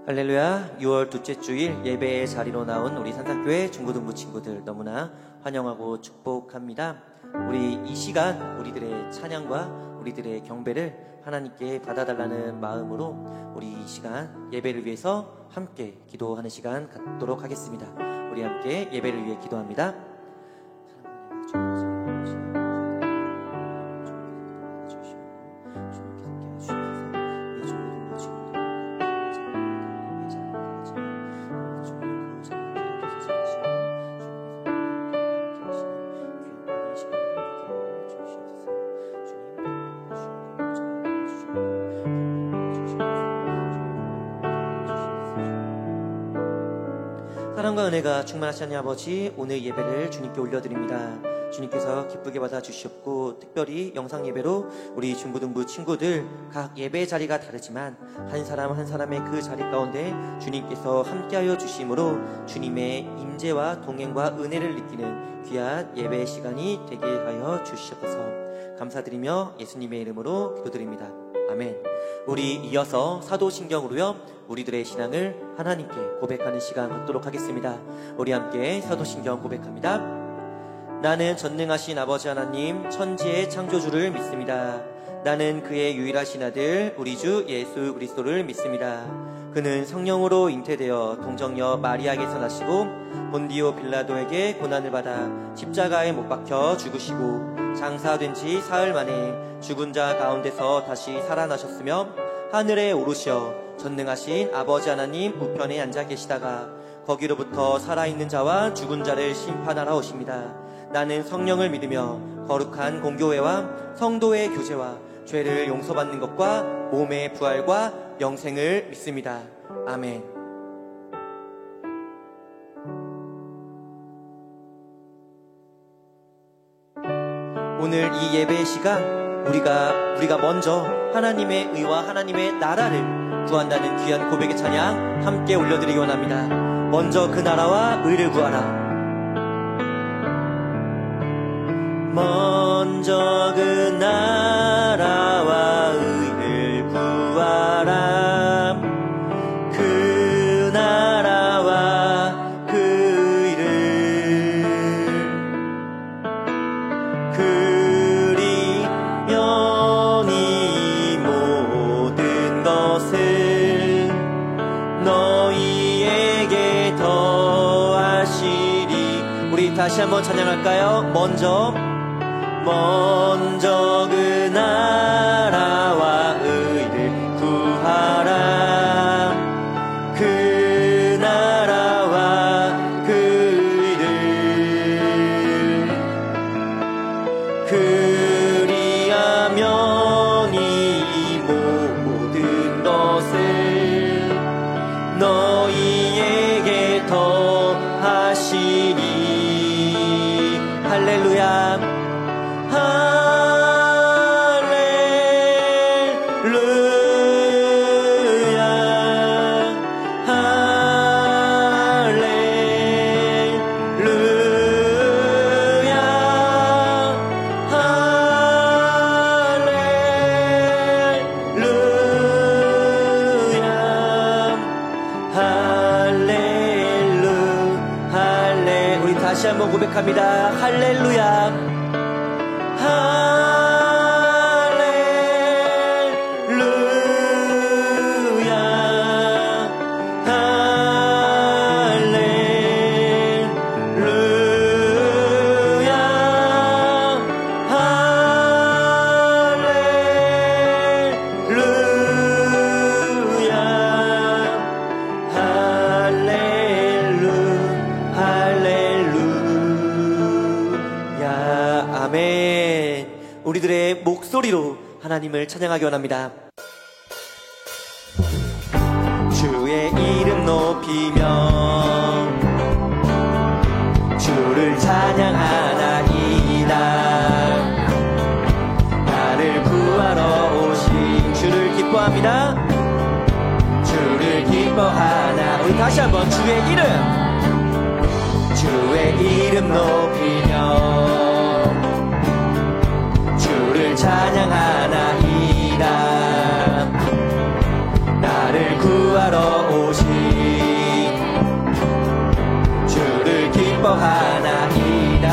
할렐루야. 6월 둘째 주일 예배의 자리로 나온 우리 산상교회 중고등부 친구들 너무나 환영하고 축복합니다. 우리 이 시간 우리들의 찬양과 우리들의 경배를 하나님께 받아달라는 마음으로 우리 이 시간 예배를 위해서 함께 기도하는 시간 갖도록 하겠습니다. 우리 함께 예배를 위해 기도합니다. 사랑과 은혜가 충만하시 하나님 아버지, 오늘 예배를 주님께 올려드립니다. 주님께서 기쁘게 받아주시옵고, 특별히 영상 예배로 우리 중고등부 친구들 각 예배 자리가 다르지만 한 사람 한 사람의 그 자리 가운데 주님께서 함께하여 주심으로 주님의 임재와 동행과 은혜를 느끼는 귀한 예배 시간이 되게 하여 주시옵소서. 감사드리며 예수님의 이름으로 기도드립니다. 아멘. 우리 이어서 사도신경으로요 우리들의 신앙을 하나님께 고백하는 시간 갖도록 하겠습니다. 우리 함께 사도신경 고백합니다. 나는 전능하신 아버지 하나님 천지의 창조주를 믿습니다. 나는 그의 유일하신 아들 우리 주 예수 그리스도를 믿습니다. 그는 성령으로 잉태되어 동정녀 마리아에게서 나시고 본디오 빌라도에게 고난을 받아 십자가에 못 박혀 죽으시고 장사된 지 사흘 만에 죽은 자 가운데서 다시 살아나셨으며 하늘에 오르시어 전능하신 아버지 하나님 우편에 앉아 계시다가 거기로부터 살아있는 자와 죽은 자를 심판하러 오십니다. 나는 성령을 믿으며 거룩한 공교회와 성도의 교제와 죄를 용서받는 것과 몸의 부활과 영생을 믿습니다. 아멘. 오늘 이 예배의 시간 우리가 먼저 하나님의 의와 하나님의 나라를 구한다는 귀한 고백의 찬양 함께 올려드리기 원합니다. 먼저 그 나라와 의를 구하라. 먼저 그 나라와 의를 구하라. 그 나라와 그 의를 그리면 이 모든 것을 너희에게 더하시리. 우리 다시 한번 찬양할까요? 먼저 그 나라와 의를 구하라. 그 나라와 그 의를 그리하면 이 모든 것을 너희에게 더하시니. 할렐루야. 다시 한번 고백합니다. 할렐루야. 우리들의 목소리로 하나님을 찬양하기 원합니다. 주의 이름 높이며 주를 찬양하나 다시 한번 주의 이름 높이며 주를 찬양하나이다. 나를 구하러 오신 주를 기뻐하나이다.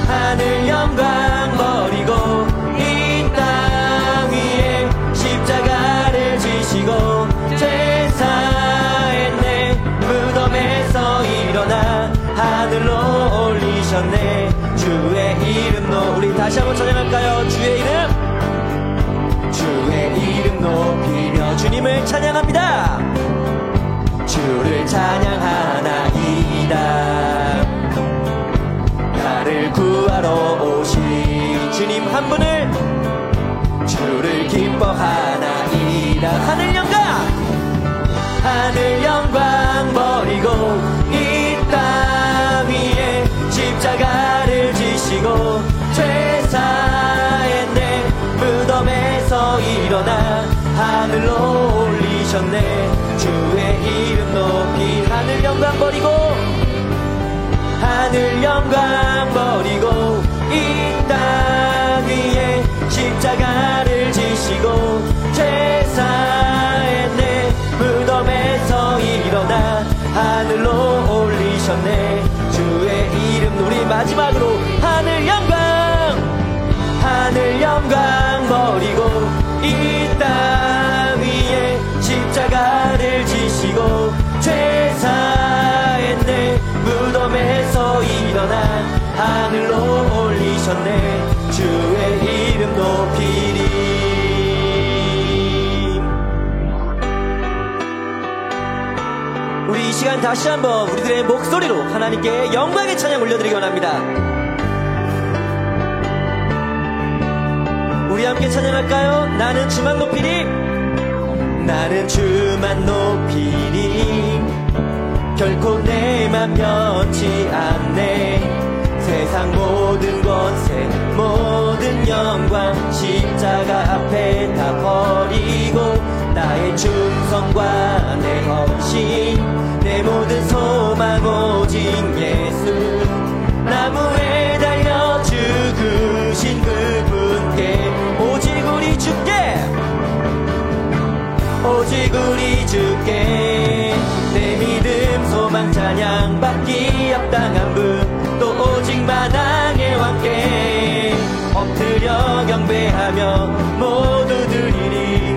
하늘 영광 버리고 이 땅 위에 십자가를 지시고 죄사했네. 무덤에서 일어나 하늘로 올리셨네. 주의 이름 우리 다시 한번 찬양할까요? 주의 이름 높이며 주님을 찬양합니다. 주를 찬양하나이다. 나를 구하러 오신 주님 한 분을 주를 기뻐하나이다. 하늘 영광 버리고 이 땅 위에 십자가를 지시고 죄사했네. 무덤에서 일어나 하늘로 올리셨네. 주의 이름 높이 하늘 영광 버리고 이 땅 위에 십자가를 지시고 죄사했네. 무덤에서 일어나 하늘로 올리셨네. 주의 이름 우리 마지막으로 하늘 영광 버리고 이 땅 위에 십자가를 지시고 죄사했네. 무덤에서 일어나 하늘로 올리셨네. 주의 이름 높이리. 우리 이 시간 다시 한번 우리들의 목소리로 하나님께 영광의 찬양 올려드리기 원합니다. 우리 함께 찬양할까요? 나는 주만 높이리. 결코 내 맘 변치 않네. 세상 모든 권세 모든 영광 십자가 앞에 다 버리고 나의 충성과 내 헌신 내 모든 소망 오직 예수. 나무에 달려 죽으신 그분께 오직 우리 주께 내 믿음 소망 찬양 받기 합당한 분 또 오직 만왕의 왕께 엎드려 경배하며 모두 드리리.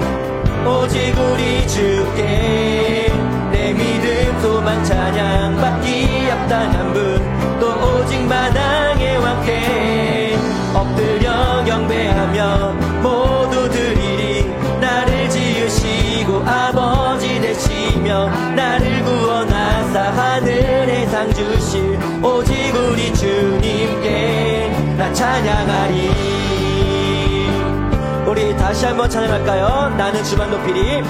오직 우리 주께 내 믿음 소망 찬양 받기 합당한 분 또 오직 만왕의 왕께 엎드려 경배하며 모두 드리리. 나를 지으시고 아버지 되시며 나를 구원하사 하늘에 상 주실 오직 우리 주님께 나 찬양하리. 우리 다시 한번 찬양할까요? 나는 주만 높이리.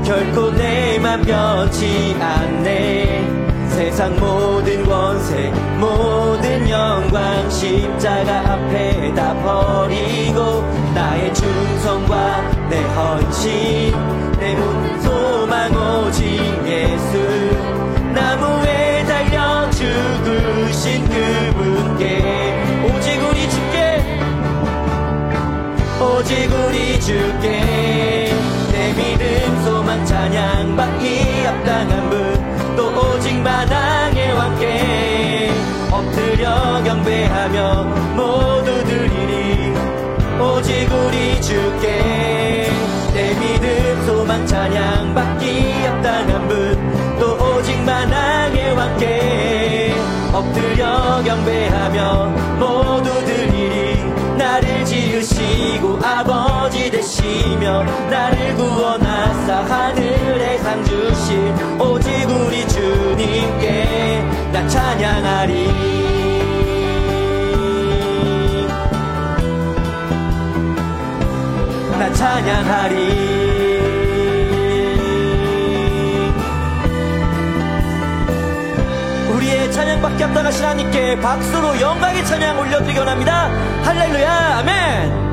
결코 내 맘 변치 않네. 세상 모든 권세 모든 영광 십자가 앞에 다 버리고 나의 충성과 내 헌신 내 모든 소망 오직 예수. 나무에 달려 죽으신 그분께 오직 우리 주께 내 믿음 소망 찬양 받기 합당한 분 또 오직 만왕의 왕께 엎드려 경배하며 모두 드리리. 오직 우리 주께 내 믿음 소망 찬양 받기 합당한 분 또 오직 만왕의 왕께 엎드려 경배하며 모두 드리리. 나를 지으시고 아버지 되시며 나를 구원하사 하늘에 상 주실 오직 우리 주님께 나 찬양하리. 나 찬양하리. 우리의 찬양받기 합당하신 하나님께 박수로 영광의 찬양 올려드리기 원합니다. 할렐루야 아멘.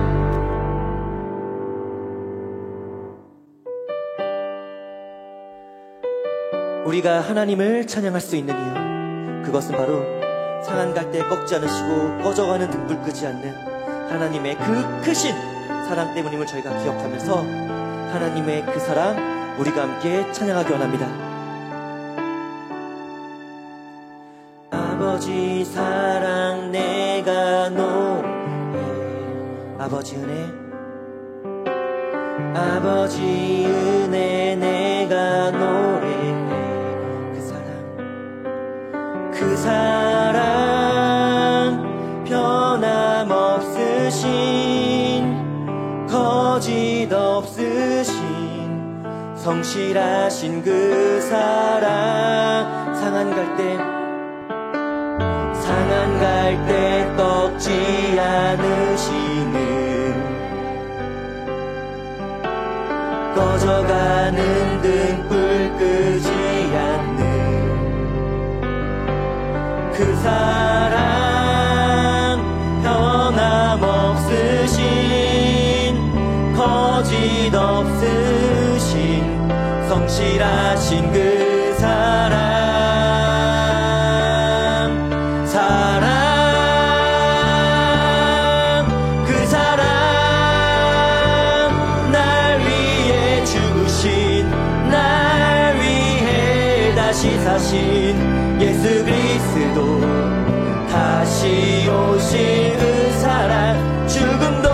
우리가 하나님을 찬양할 수 있는 이유, 그것은 바로 상한 갈대 꺾지 않으시고 꺼져가는 등불 끄지 않는 하나님의 그 크신 사랑 때문임을 저희가 기억하면서 하나님의 그 사랑 우리가 함께 찬양하기 원합니다. 아버지 사랑 내가 노래해, 아버지 은혜, 아버지 은혜 내가 노래해, 그 사랑 변함없으신 거짓 없으신 성실하신 그 사랑, 상한 갈대 꺾지 않으시는 꺼져가는 등불 끄지 않는 그 사랑 변함없으신 거짓 없으신 성실하신 그 사랑 그 사랑 날 위해 죽으신 날 위해 다시 사신 예수 그리스도 다시 오실 그 사랑 죽음도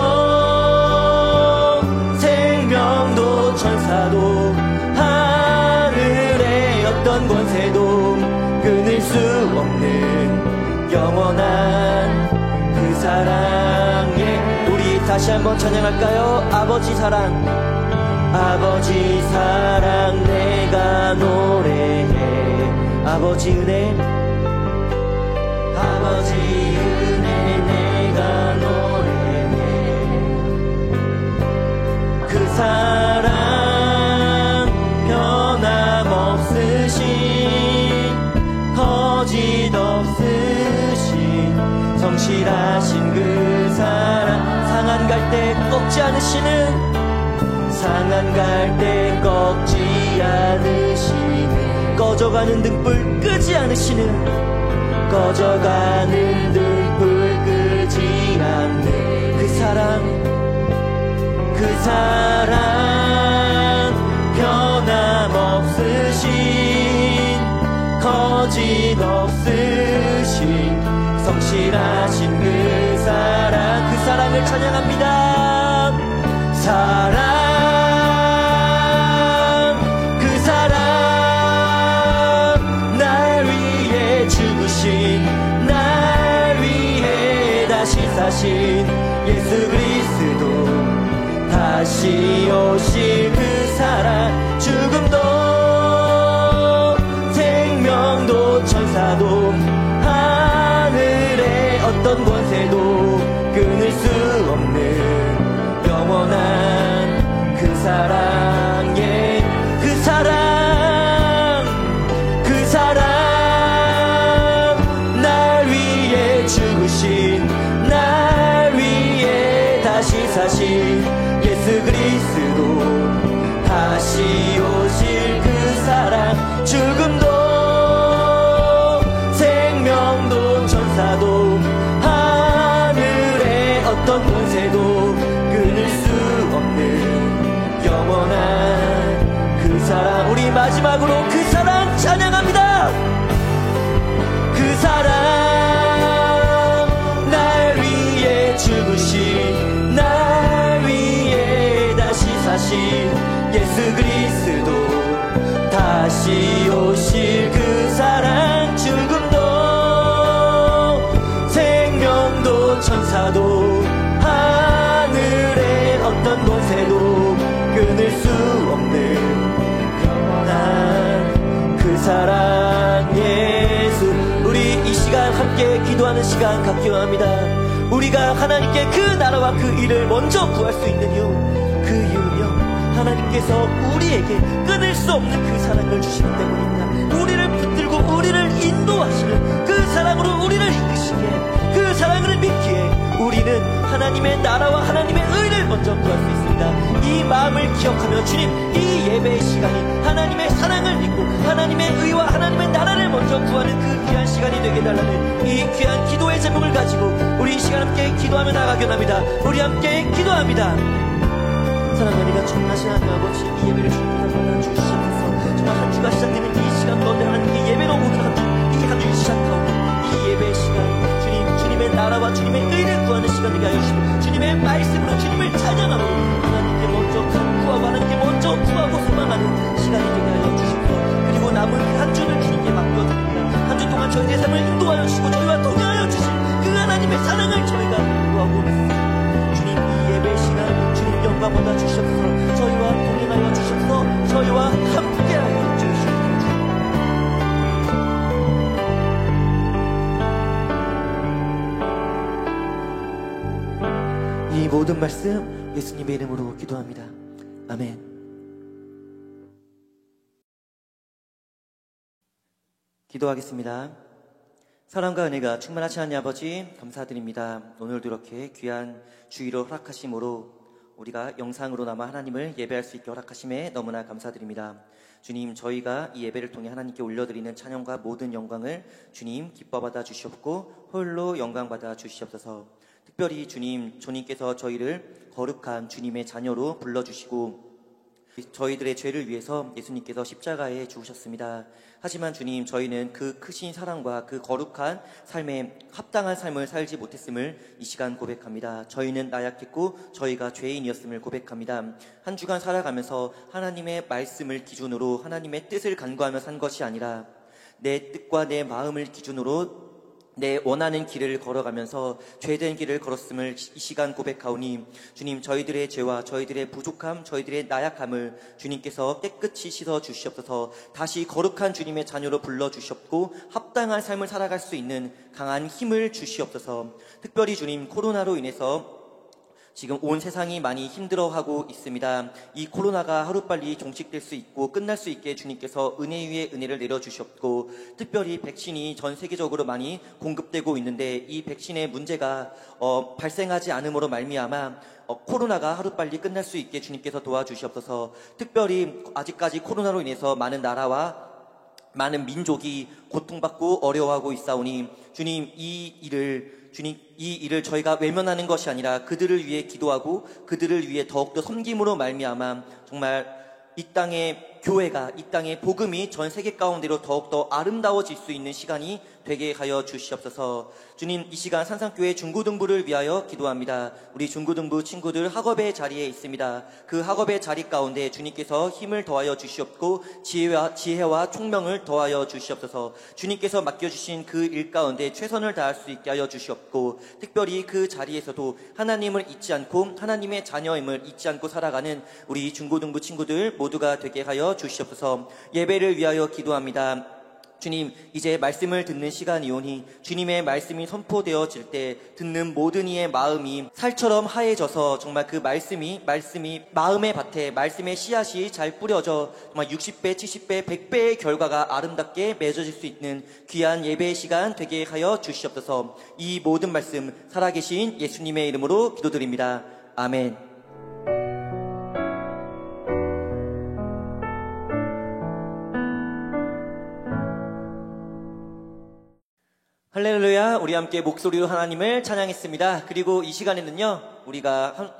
생명도 천사도 하늘의 어떤 권세도 끊을 수 없는 영원한 그 사랑에 우리 다시 한번 찬양할까요? 아버지 사랑 내가 노래해, 아버지 은혜, 아버지 은혜 내가 노래해, 그 사랑 변함없으신 거짓 없으신 성실하신 그 사랑, 상한 갈대 꺾지 않으시는 상한 갈대 꺾지 않으시는 꺼져가는 등불 끄지 않으시는 꺼져가는 등불 끄지 않는 그 사랑 변함없으신 거짓 없으신 성실하신 그 사랑을 찬양합니다. 그 사랑 날 위해 죽으신 날 위해 다시 사신 예수 그리스도 다시 오실 그 사랑 죽음도 생명도 천사도 하늘의 어떤 권세도 끊을 수 없는 영원한 그 사랑에 그 사랑 날 위해 죽으신 날 위해 다시 사신 예수 그리스도 다시 오실 그 사랑 죽음도 생명도 천사도 하늘의 어떤 권세도 끊을 수 없는 영원한 그 사랑 우리 마지막으로 그 사랑 찬양합니다. 그 사랑 날 위해 죽으신 날 위해 다시 사신 예수 그리스도 다시 오실 그 사랑 죽음도 생명도 천사도 하늘의 어떤 곳에도 끊을 수 없는 영원한 그 사랑 예수 우리 이 시간 함께 기도하는 시간 갖기 원합니다. 우리가 하나님께 그 나라와 그 일을 먼저 구할 수 있는 이유 그 이유는요 하나님께서 우리에게 끊을 수 없는 그 사랑을 주시기 때문입니다. 우리를 붙들고 우리를 인도하시는 그 사랑으로 우리를 이끄시기에 그 사랑을 믿기에 우리는 하나님의 나라와 하나님의 의를 먼저 구할 수 있습니다. 이 마음을 기억하며 주님 이 예배의 시간이 하나님의 사랑을 믿고 하나님의 되게 해달라는 이 귀한 기도의 제목을 가지고 우리 이 시간 함께 기도하며 나가기를 합니다. 우리 함께 기도합니다. 사랑하는 하나님, 충만하신 하나님 아버지, 이 예배를 주님께서 받아주시옵소서. 정말 한 주가 시작되는 이 시간 가운데 하나님께 예배로 모든 한 주 시작하고 이 예배의 시간, 주님의 나라와 주님의 의를 구하는 시간 되게 하여 주시고, 주님의 말씀으로 주님을 찬양하고 하나님께 먼저 간구하고 하나님께 먼저 구하고 소망하는 시간이 되게 하여 주시고, 그리고 남은 한 주를 주님께 맡겨드립니다. 한 주 동안 저희의 삶을 인도하여 주시고 저희와 동행하여 주신 그 하나님의 사랑을 저희가 구하고 있습니다. 주님, 이 예배의 시간 주님 영광 받아 주시옵소서. 저희와 동행하여 주시옵소서. 저희와 함께하여 주시옵소서. 이 모든 말씀 예수님의 이름으로 기도합니다. 아멘. 기도하겠습니다. 사랑과 은혜가 충만하신 하나님 아버지, 감사드립니다. 오늘도 이렇게 귀한 주의로 허락하심으로 우리가 영상으로나마 하나님을 예배할 수 있게 허락하심에 너무나 감사드립니다. 주님, 저희가 이 예배를 통해 하나님께 올려드리는 찬양과 모든 영광을 주님 기뻐받아 주시옵고 홀로 영광받아 주시옵소서. 특별히 주님께서 저희를 거룩한 주님의 자녀로 불러주시고 저희들의 죄를 위해서 예수님께서 십자가에 죽으셨습니다. 하지만 주님, 저희는 그 크신 사랑과 그 거룩한 삶에 합당한 삶을 살지 못했음을 이 시간 고백합니다. 저희는 나약했고 저희가 죄인이었음을 고백합니다. 한 주간 살아가면서 하나님의 말씀을 기준으로 하나님의 뜻을 간구하며 산 것이 아니라 내 뜻과 내 마음을 기준으로 내 원하는 길을 걸어가면서 죄된 길을 걸었음을 이 시간 고백하오니 주님, 저희들의 죄와 저희들의 부족함, 저희들의 나약함을 주님께서 깨끗이 씻어 주시옵소서. 다시 거룩한 주님의 자녀로 불러주시옵고 합당한 삶을 살아갈 수 있는 강한 힘을 주시옵소서. 특별히 주님, 코로나로 인해서 지금 온 세상이 많이 힘들어하고 있습니다. 이 코로나가 하루빨리 종식될 수 있고 끝날 수 있게 주님께서 은혜 위에 은혜를 내려주셨고, 특별히 백신이 전 세계적으로 많이 공급되고 있는데 이 백신의 문제가 발생하지 않음으로 말미암아 코로나가 하루빨리 끝날 수 있게 주님께서 도와주시옵소서. 특별히 아직까지 코로나로 인해서 많은 나라와 많은 민족이 고통받고 어려워하고 있사오니 주님, 이 일을 저희가 외면하는 것이 아니라 그들을 위해 기도하고 그들을 위해 더욱더 섬김으로 말미암아 정말 이 땅의 교회가, 이 땅의 복음이 전 세계 가운데로 더욱더 아름다워질 수 있는 시간이 되게 하여 주시옵소서. 주님, 이 시간 산상교회 중고등부를 위하여 기도합니다. 우리 중고등부 친구들 학업의 자리에 있습니다. 그 학업의 자리 가운데 주님께서 힘을 더하여 주시옵고 지혜와 총명을 더하여 주시옵소서. 주님께서 맡겨주신 그 일 가운데 최선을 다할 수 있게 하여 주시옵고, 특별히 그 자리에서도 하나님을 잊지 않고 하나님의 자녀임을 잊지 않고 살아가는 우리 중고등부 친구들 모두가 되게 하여 주시옵소서. 예배를 위하여 기도합니다. 주님, 이제 말씀을 듣는 시간이오니 주님의 말씀이 선포되어질 때 듣는 모든 이의 마음이 살처럼 하얘져서 정말 그 말씀이 마음의 밭에 말씀의 씨앗이 잘 뿌려져 정말 60배, 70배, 100배의 결과가 아름답게 맺어질 수 있는 귀한 예배의 시간 되게 하여 주시옵소서. 이 모든 말씀 살아계신 예수님의 이름으로 기도드립니다. 아멘. 할렐루야. 우리 함께 목소리로 하나님을 찬양했습니다. 그리고 이 시간에는요, 우리가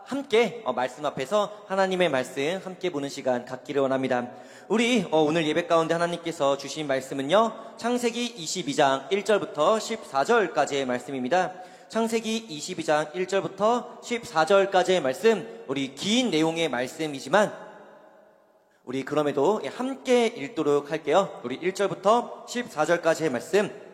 함께 말씀 앞에서 하나님의 말씀 함께 보는 시간 갖기를 원합니다. 우리 오늘 예배 가운데 하나님께서 주신 말씀은요, 창세기 22장 1절부터 14절까지의 말씀입니다. 창세기 22장 1절부터 14절까지의 말씀, 우리 긴 내용의 말씀이지만 우리 그럼에도 함께 읽도록 할게요. 우리 1절부터 14절까지의 말씀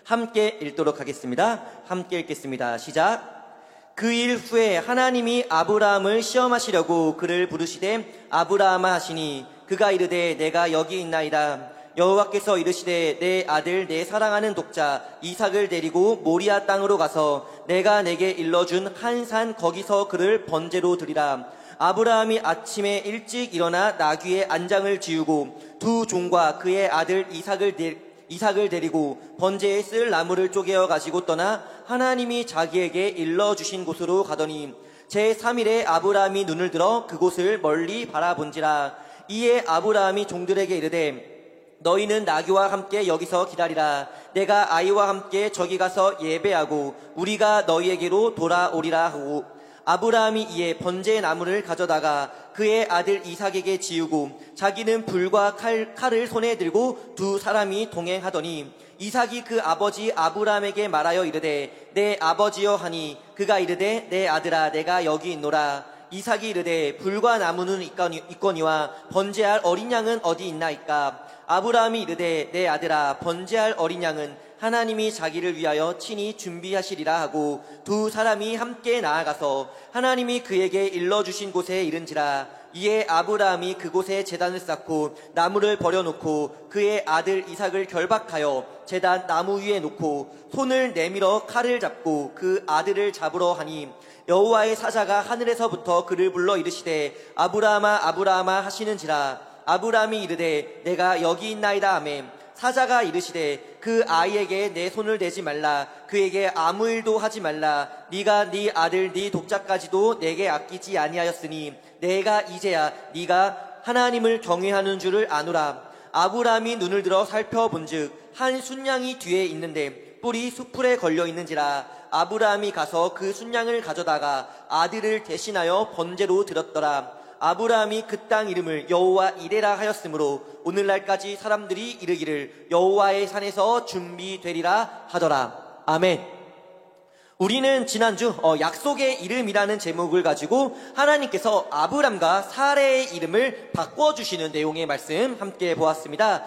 함께 읽도록 하겠습니다. 함께 읽겠습니다. 시작. 그 일 후에 하나님이 아브라함을 시험하시려고 그를 부르시되 아브라함아 하시니 그가 이르되 내가 여기 있나이다. 여호와께서 이르시되 내 아들 내 사랑하는 독자 이삭을 데리고 모리아 땅으로 가서 내가 내게 일러준 한 산 거기서 그를 번제로 드리라. 아브라함이 아침에 일찍 일어나 나귀의 안장을 지우고 두 종과 그의 아들 이삭을 데리고 번제에 쓸 나무를 쪼개어 가지고 떠나 하나님이 자기에게 일러주신 곳으로 가더니 제3일에 아브라함이 눈을 들어 그곳을 멀리 바라본지라. 이에 아브라함이 종들에게 이르되 너희는 나귀와 함께 여기서 기다리라. 내가 아이와 함께 저기 가서 예배하고 우리가 너희에게로 돌아오리라 하고, 아브라함이 이에 번제의 나무를 가져다가 그의 아들 이삭에게 지우고 자기는 불과 칼을 손에 들고 두 사람이 동행하더니, 이삭이 그 아버지 아브라함에게 말하여 이르되 내 아버지여 하니, 그가 이르되 내 아들아 내가 여기 있노라. 이삭이 이르되 불과 나무는 있거니와 번제할 어린 양은 어디 있나이까. 아브라함이 이르되 내 아들아 번제할 어린 양은 하나님이 자기를 위하여 친히 준비하시리라 하고, 두 사람이 함께 나아가서 하나님이 그에게 일러주신 곳에 이른지라. 이에 아브라함이 그곳에 제단을 쌓고 나무를 버려놓고 그의 아들 이삭을 결박하여 제단 나무 위에 놓고 손을 내밀어 칼을 잡고 그 아들을 잡으러 하니, 여호와의 사자가 하늘에서부터 그를 불러 이르시되 아브라함아 아브라함아 하시는지라. 아브라함이 이르되 내가 여기 있나이다 하매, 사자가 이르시되 그 아이에게 내 손을 대지 말라. 그에게 아무 일도 하지 말라. 네가 네 아들 네 독자까지도 내게 아끼지 아니하였으니 내가 이제야 네가 하나님을 경외하는 줄을 아노라. 아브라함이 눈을 들어 살펴본즉 한 순양이 뒤에 있는데 뿔이 수풀에 걸려 있는지라. 아브라함이 가서 그 순양을 가져다가 아들을 대신하여 번제로 드렸더라. 아브라함이 그 땅 이름을 여호와 이레라 하였으므로 오늘날까지 사람들이 이르기를 여호와의 산에서 준비되리라 하더라. 아멘. 우리는 지난주 약속의 이름이라는 제목을 가지고 하나님께서 아브람과 사레의 이름을 바꿔주시는 내용의 말씀 함께 보았습니다.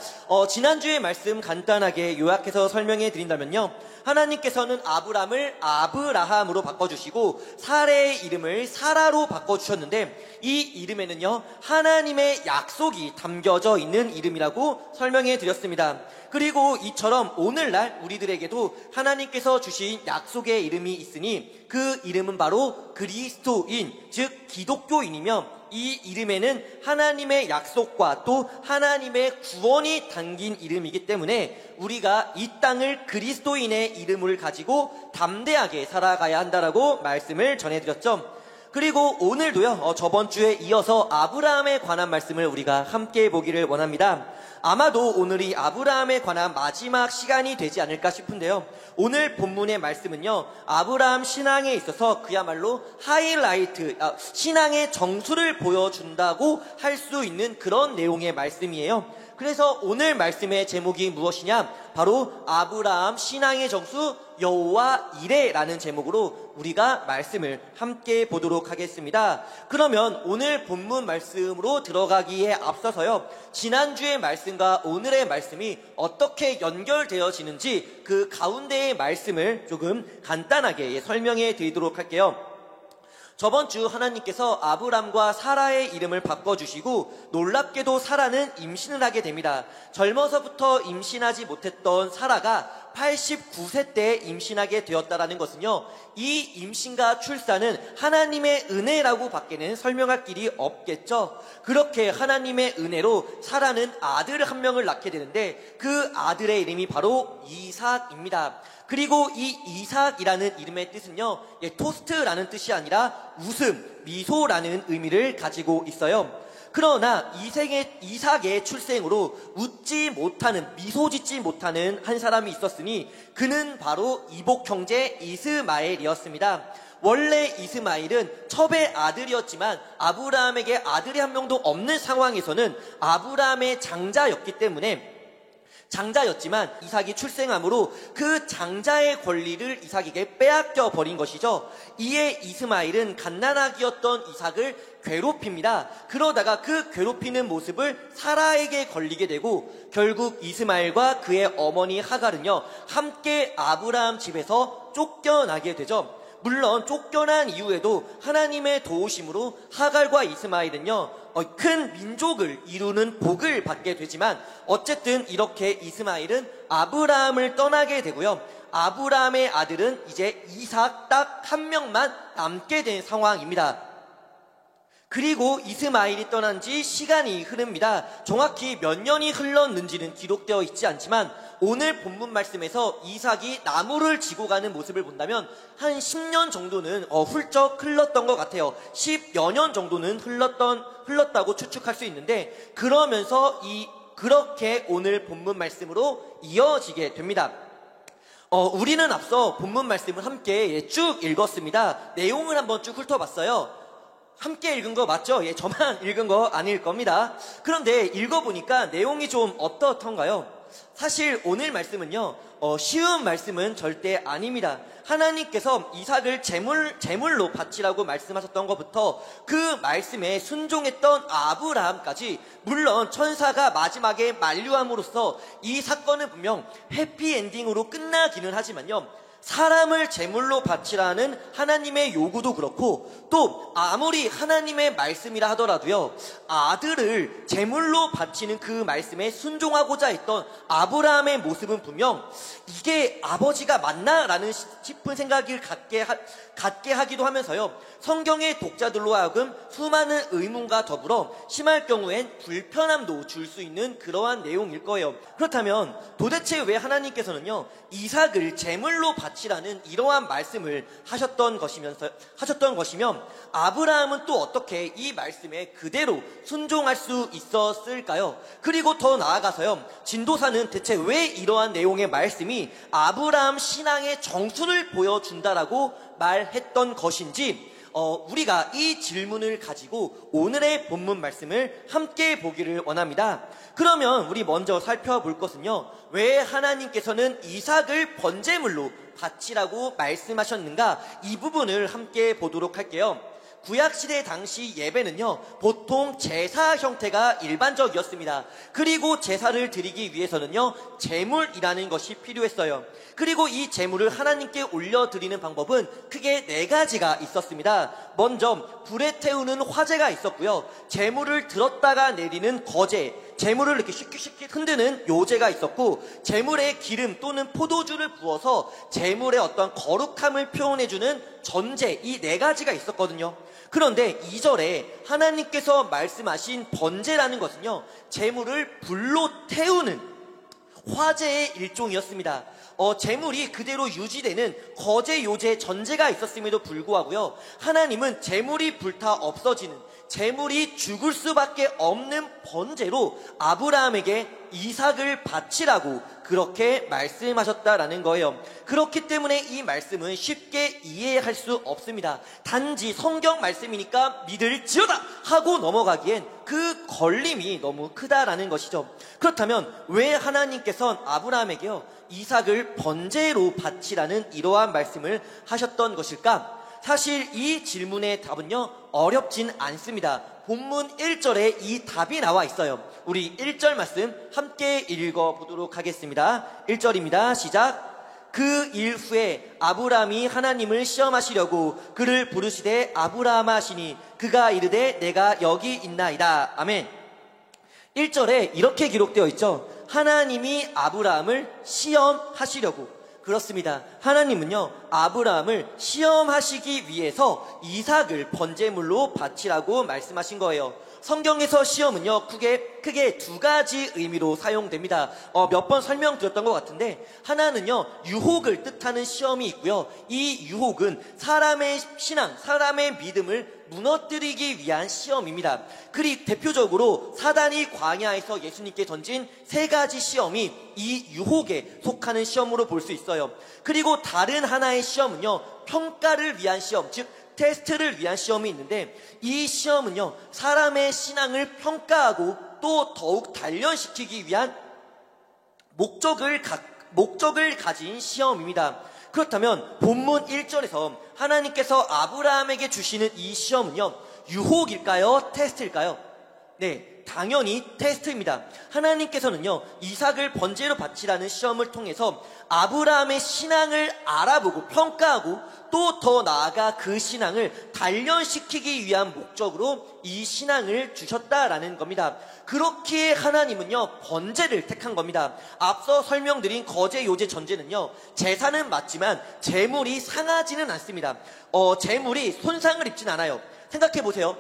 지난주의 말씀 간단하게 요약해서 설명해 드린다면요, 하나님께서는 아브람을 아브라함으로 바꿔주시고 사레의 이름을 사라로 바꿔주셨는데, 이 이름에는요 하나님의 약속이 담겨져 있는 이름이라고 설명해 드렸습니다. 그리고 이처럼 오늘날 우리들에게도 하나님께서 주신 약속의 이름이 있으니 그 이름은 바로 그리스도인, 즉 기독교인이며, 이 이름에는 하나님의 약속과 또 하나님의 구원이 담긴 이름이기 때문에 우리가 이 땅을 그리스도인의 이름을 가지고 담대하게 살아가야 한다라고 말씀을 전해드렸죠. 그리고 오늘도요 저번 주에 이어서 아브라함에 관한 말씀을 우리가 함께 보기를 원합니다. 아마도 오늘이 아브라함에 관한 마지막 시간이 되지 않을까 싶은데요, 오늘 본문의 말씀은요 아브라함 신앙에 있어서 그야말로 하이라이트, 신앙의 정수를 보여준다고 할 수 있는 그런 내용의 말씀이에요. 그래서 오늘 말씀의 제목이 무엇이냐, 바로 아브라함 신앙의 정수 여호와 이레라는 제목으로 우리가 말씀을 함께 보도록 하겠습니다. 그러면 오늘 본문 말씀으로 들어가기에 앞서서요, 지난주의 말씀과 오늘의 말씀이 어떻게 연결되어지는지 그 가운데의 말씀을 조금 간단하게 설명해 드리도록 할게요. 저번 주 하나님께서 아브람과 사라의 이름을 바꿔주시고 놀랍게도 사라는 임신을 하게 됩니다. 젊어서부터 임신하지 못했던 사라가 89세 때 임신하게 되었다는 것은요, 이 임신과 출산은 하나님의 은혜라고 밖에는 설명할 길이 없겠죠. 그렇게 하나님의 은혜로 사라는 아들 한 명을 낳게 되는데 그 아들의 이름이 바로 이삭입니다. 그리고 이 이삭이라는 이름의 뜻은요, 토스트라는 뜻이 아니라 웃음, 미소라는 의미를 가지고 있어요. 그러나 이삭의 출생으로 웃지 못하는, 미소 짓지 못하는 한 사람이 있었으니 그는 바로 이복 형제 이스마엘이었습니다. 원래 이스마엘은 첩의 아들이었지만 아브라함에게 아들이 한 명도 없는 상황에서는 아브라함의 장자였기 때문에, 장자였지만 이삭이 출생함으로 그 장자의 권리를 이삭에게 빼앗겨 버린 것이죠. 이에 이스마엘은 갓난아기였던 이삭을 괴롭힙니다. 그러다가 그 괴롭히는 모습을 사라에게 걸리게 되고 결국 이스마엘과 그의 어머니 하갈은요 함께 아브라함 집에서 쫓겨나게 되죠. 물론 쫓겨난 이후에도 하나님의 도우심으로 하갈과 이스마엘은요 큰 민족을 이루는 복을 받게 되지만, 어쨌든 이렇게 이스마엘은 아브라함을 떠나게 되고요, 아브라함의 아들은 이제 이삭 딱 한 명만 남게 된 상황입니다. 그리고 이스마엘이 떠난 지 시간이 흐릅니다. 정확히 몇 년이 흘렀는지는 기록되어 있지 않지만 오늘 본문 말씀에서 이삭이 나무를 지고 가는 모습을 본다면 한 10년 정도는 훌쩍 흘렀던 것 같아요. 10여 년 정도는 흘렀다고 추측할 수 있는데, 그러면서 그렇게 오늘 본문 말씀으로 이어지게 됩니다. 우리는 앞서 본문 말씀을 함께 쭉 읽었습니다. 내용을 한번 쭉 훑어봤어요. 함께 읽은 거 맞죠? 저만 읽은 거 아닐 겁니다. 그런데 읽어보니까 내용이 좀 어떻던가요? 사실 오늘 말씀은요, 쉬운 말씀은 절대 아닙니다. 하나님께서 이삭을 제물로 바치라고 말씀하셨던 것부터 그 말씀에 순종했던 아브라함까지, 물론 천사가 마지막에 만류함으로써 이 사건은 분명 해피엔딩으로 끝나기는 하지만요, 사람을 제물로 바치라는 하나님의 요구도 그렇고, 또 아무리 하나님의 말씀이라 하더라도요, 아들을 제물로 바치는 그 말씀에 순종하고자 했던 아브라함의 모습은 분명 이게 아버지가 맞나라는 싶은 생각을 갖게 하기도 하면서요, 성경의 독자들로 하여금 수많은 의문과 더불어 심할 경우엔 불편함도 줄 수 있는 그러한 내용일 거예요. 그렇다면 도대체 왜 하나님께서는요, 이삭을 제물로 바치라는 이러한 말씀을 하셨던 것이면 아브라함은 또 어떻게 이 말씀에 그대로 순종할 수 있었을까요? 그리고 더 나아가서요, 진도사는 대체 왜 이러한 내용의 말씀이 아브라함 신앙의 정수를 보여준다라고 말했던 것인지, 우리가 이 질문을 가지고 오늘의 본문 말씀을 함께 보기를 원합니다. 그러면 우리 먼저 살펴볼 것은요, 왜 하나님께서는 이삭을 번제물로 바치라고 말씀하셨는가, 이 부분을 함께 보도록 할게요. 구약시대 당시 예배는요, 보통 제사 형태가 일반적이었습니다. 그리고 제사를 드리기 위해서는요, 제물이라는 것이 필요했어요. 그리고 이 제물을 하나님께 올려드리는 방법은 크게 4가지가 있었습니다. 먼저 불에 태우는 화제가 있었고요, 제물을 들었다가 내리는 거제, 제물을 이렇게 쉽게 흔드는 요제가 있었고, 제물에 기름 또는 포도주를 부어서 제물의 어떤 거룩함을 표현해주는 전제, 이 4가지가 있었거든요. 그런데 2절에 하나님께서 말씀하신 번제라는 것은요, 제물을 불로 태우는 화제의 일종이었습니다. 제물이 그대로 유지되는 거제, 요제, 전제가 있었음에도 불구하고요, 하나님은 제물이 불타 없어지는, 제물이 죽을 수밖에 없는 번제로 아브라함에게 이삭을 바치라고 그렇게 말씀하셨다라는 거예요. 그렇기 때문에 이 말씀은 쉽게 이해할 수 없습니다. 단지 성경 말씀이니까 믿을지어다 하고 넘어가기엔 그 걸림이 너무 크다라는 것이죠. 그렇다면 왜 하나님께서는 아브라함에게요, 이삭을 번제로 바치라는 이러한 말씀을 하셨던 것일까? 사실 이 질문의 답은요, 어렵진 않습니다. 본문 1절에 이 답이 나와 있어요. 우리 1절 말씀 함께 읽어보도록 하겠습니다. 1절입니다. 시작. 그 일 후에 아브라함이 하나님을 시험하시려고 그를 부르시되 아브라함아 하시니 그가 이르되 내가 여기 있나이다. 아멘. 1절에 이렇게 기록되어 있죠. 하나님이 아브라함을 시험하시려고. 그렇습니다. 하나님은요, 아브라함을 시험하시기 위해서 이삭을 번제물로 바치라고 말씀하신 거예요. 성경에서 시험은요, 크게 2가지 의미로 사용됩니다. 몇 번 설명드렸던 것 같은데, 하나는요, 유혹을 뜻하는 시험이 있고요, 이 유혹은 사람의 신앙, 사람의 믿음을 무너뜨리기 위한 시험입니다. 그리고 대표적으로 사단이 광야에서 예수님께 던진 3가지 시험이 이 유혹에 속하는 시험으로 볼 수 있어요. 그리고 다른 하나의 시험은요, 평가를 위한 시험, 즉 테스트를 위한 시험이 있는데, 이 시험은요, 사람의 신앙을 평가하고 또 더욱 단련시키기 위한 목적을 가진 시험입니다. 그렇다면 본문 1절에서 하나님께서 아브라함에게 주시는 이 시험은요, 유혹일까요? 테스트일까요? 네, 당연히 테스트입니다. 하나님께서는요, 이삭을 번제로 바치라는 시험을 통해서 아브라함의 신앙을 알아보고 평가하고 또 더 나아가 그 신앙을 단련시키기 위한 목적으로 이 신앙을 주셨다라는 겁니다. 그렇기에 하나님은요, 번제를 택한 겁니다. 앞서 설명드린 거제, 요제, 전제는요, 제사는 맞지만 제물이 상하지는 않습니다. 제물이 손상을 입진 않아요. 생각해보세요.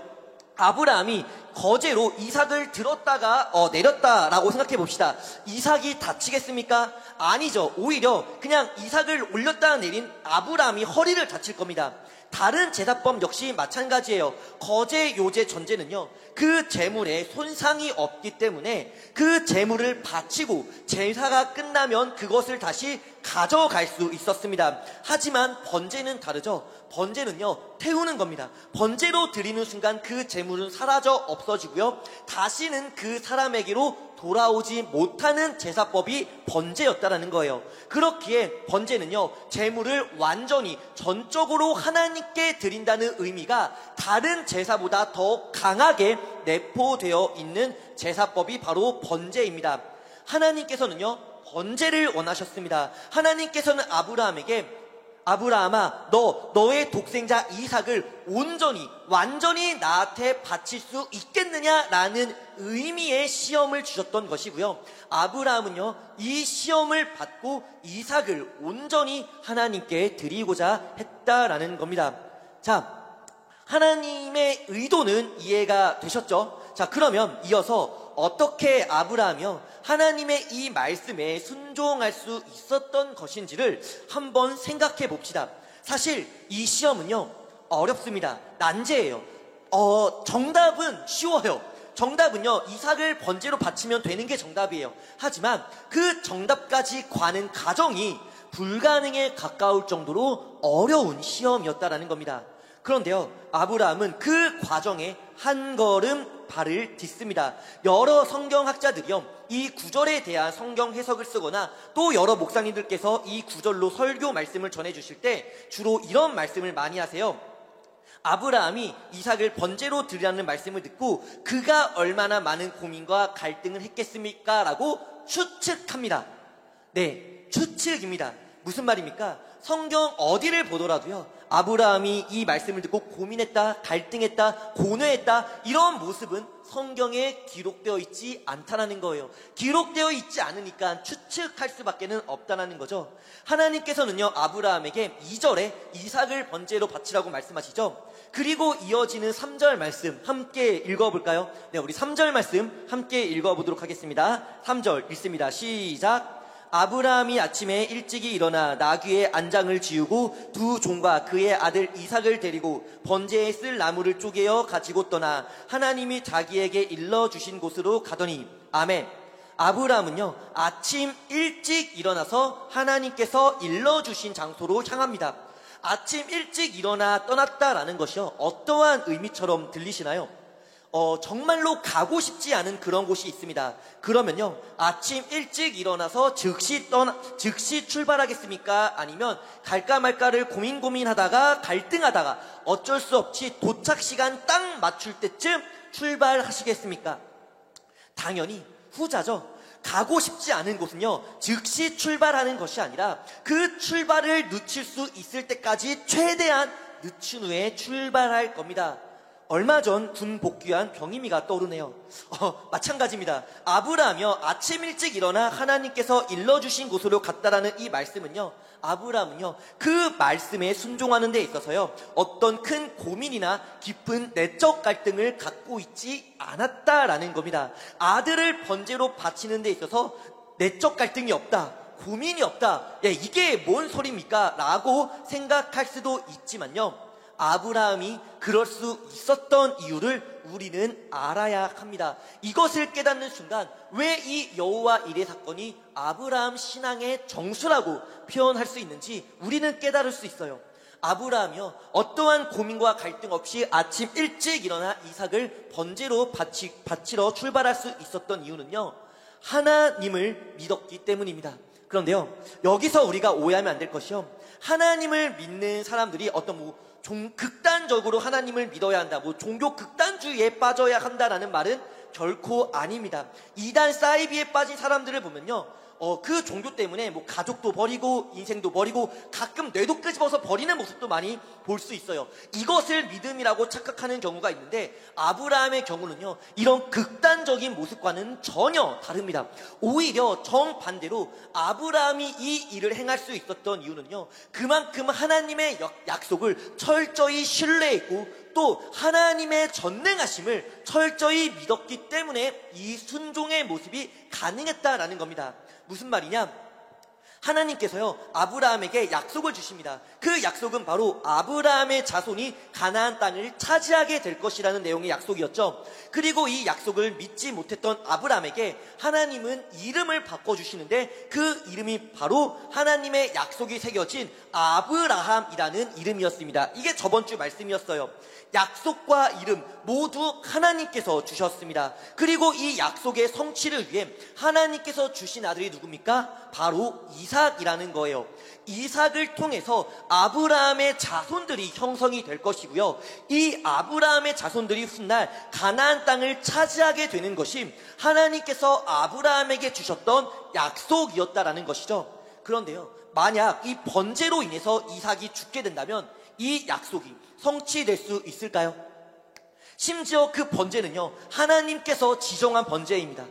아브라함이 거제로 이삭을 들었다가 내렸다라고 생각해 봅시다. 이삭이 다치겠습니까? 아니죠. 오히려 그냥 이삭을 올렸다가 내린 아브라함이 허리를 다칠 겁니다. 다른 제사법 역시 마찬가지예요. 거제, 요제, 전제는요, 그 제물에 손상이 없기 때문에 그 제물을 바치고 제사가 끝나면 그것을 다시 가져갈 수 있었습니다. 하지만 번제는 다르죠. 번제는요, 태우는 겁니다. 번제로 드리는 순간 그 제물은 사라져 없어지고요, 다시는 그 사람에게로 돌아오지 못하는 제사법이 번제였다라는 거예요. 그렇기에 번제는요, 제물을 완전히 전적으로 하나님께 드린다는 의미가 다른 제사보다 더 강하게 내포되어 있는 제사법이 바로 번제입니다. 하나님께서는요, 번제를 원하셨습니다. 하나님께서는 아브라함아, 너의 독생자 이삭을 온전히 완전히 나한테 바칠 수 있겠느냐라는 의미의 시험을 주셨던 것이고요, 아브라함은요, 이 시험을 받고 이삭을 온전히 하나님께 드리고자 했다라는 겁니다. 자, 하나님의 의도는 이해가 되셨죠? 자, 그러면 이어서 어떻게 아브라함이요, 하나님의 이 말씀에 순종할 수 있었던 것인지를 한번 생각해 봅시다. 사실 이 시험은요, 어렵습니다. 난제예요. 정답은 쉬워요. 정답은요, 이삭을 번제로 바치면 되는 게 정답이에요. 하지만 그 정답까지 가는 과정이 불가능에 가까울 정도로 어려운 시험이었다라는 겁니다. 그런데요, 아브라함은 그 과정에 한 걸음 발을 딛습니다. 여러 성경학자들이요, 이 구절에 대한 성경 해석을 쓰거나 또 여러 목사님들께서 이 구절로 설교 말씀을 전해주실 때 주로 이런 말씀을 많이 하세요. 아브라함이 이삭을 번제로 드리라는 말씀을 듣고 그가 얼마나 많은 고민과 갈등을 했겠습니까? 라고 추측합니다. 네, 추측입니다. 무슨 말입니까? 성경 어디를 보더라도요, 아브라함이 이 말씀을 듣고 고민했다, 갈등했다, 고뇌했다, 이런 모습은 성경에 기록되어 있지 않다는 거예요. 기록되어 있지 않으니까 추측할 수밖에 없다는 거죠. 하나님께서는요, 아브라함에게 2절에 이삭을 번제로 바치라고 말씀하시죠. 그리고 이어지는 3절 말씀 함께 읽어볼까요? 네, 우리 3절 말씀 함께 읽어보도록 하겠습니다. 3절 읽습니다. 시작. 아브라함이 아침에 일찍이 일어나 나귀의 안장을 지우고 두 종과 그의 아들 이삭을 데리고 번제에 쓸 나무를 쪼개어 가지고 떠나 하나님이 자기에게 일러주신 곳으로 가더니, 아멘. 아브라함은요, 아침 일찍 일어나서 하나님께서 일러주신 장소로 향합니다. 아침 일찍 일어나 떠났다라는 것이요, 어떠한 의미처럼 들리시나요? 정말로 가고 싶지 않은 그런 곳이 있습니다. 그러면요, 아침 일찍 일어나서 즉시 출발하겠습니까? 아니면 갈까 말까를 고민하다가 갈등하다가 어쩔 수 없이 도착 시간 딱 맞출 때쯤 출발하시겠습니까? 당연히 후자죠. 가고 싶지 않은 곳은요, 즉시 출발하는 것이 아니라 그 출발을 늦출 수 있을 때까지 최대한 늦춘 후에 출발할 겁니다. 얼마 전 군 복귀한 병임이가 떠오르네요. 마찬가지입니다. 아브라함이요, 아침 일찍 일어나 하나님께서 일러주신 곳으로 갔다라는 이 말씀은요, 아브라함은요, 그 말씀에 순종하는 데 있어서요, 어떤 큰 고민이나 깊은 내적 갈등을 갖고 있지 않았다라는 겁니다. 아들을 번제로 바치는 데 있어서 내적 갈등이 없다, 고민이 없다, 이게 뭔 소리입니까? 라고 생각할 수도 있지만요, 아브라함이 그럴 수 있었던 이유를 우리는 알아야 합니다. 이것을 깨닫는 순간 왜 이 여호와 일의 사건이 아브라함 신앙의 정수라고 표현할 수 있는지 우리는 깨달을 수 있어요. 아브라함이요, 어떠한 고민과 갈등 없이 아침 일찍 일어나 이삭을 번제로 바치러 출발할 수 있었던 이유는요, 하나님을 믿었기 때문입니다. 그런데요, 여기서 우리가 오해하면 안 될 것이요, 하나님을 믿는 사람들이 어떤 극단적으로 하나님을 믿어야 한다, 종교 극단주의에 빠져야 한다라는 말은 결코 아닙니다. 이단 사이비에 빠진 사람들을 보면요, 그 종교 때문에 가족도 버리고 인생도 버리고 가끔 뇌도 끄집어서 버리는 모습도 많이 볼 수 있어요. 이것을 믿음이라고 착각하는 경우가 있는데, 아브라함의 경우는요, 이런 극단적인 모습과는 전혀 다릅니다. 오히려 정반대로 아브라함이 이 일을 행할 수 있었던 이유는요, 그만큼 하나님의 약속을 철저히 신뢰했고 또 하나님의 전능하심을 철저히 믿었기 때문에 이 순종의 모습이 가능했다라는 겁니다. 무슨 말이냐? 하나님께서요, 아브라함에게 약속을 주십니다. 그 약속은 바로 아브라함의 자손이 가나안 땅을 차지하게 될 것이라는 내용의 약속이었죠. 그리고 이 약속을 믿지 못했던 아브라함에게 하나님은 이름을 바꿔주시는데, 그 이름이 바로 하나님의 약속이 새겨진 아브라함이라는 이름이었습니다. 이게 저번 주 말씀이었어요. 약속과 이름 모두 하나님께서 주셨습니다. 그리고 이 약속의 성취를 위해 하나님께서 주신 아들이 누굽니까? 바로 이삭이라는 거예요. 이삭을 통해서 아브라함의 자손들이 형성이 될 것이고요. 이 아브라함의 자손들이 훗날 가나안 땅을 차지하게 되는 것이 하나님께서 아브라함에게 주셨던 약속이었다라는 것이죠. 그런데요, 만약 이 번제로 인해서 이삭이 죽게 된다면 이 약속이 성취될 수 있을까요? 심지어 그 번제는요, 하나님께서 지정한 번제입니다.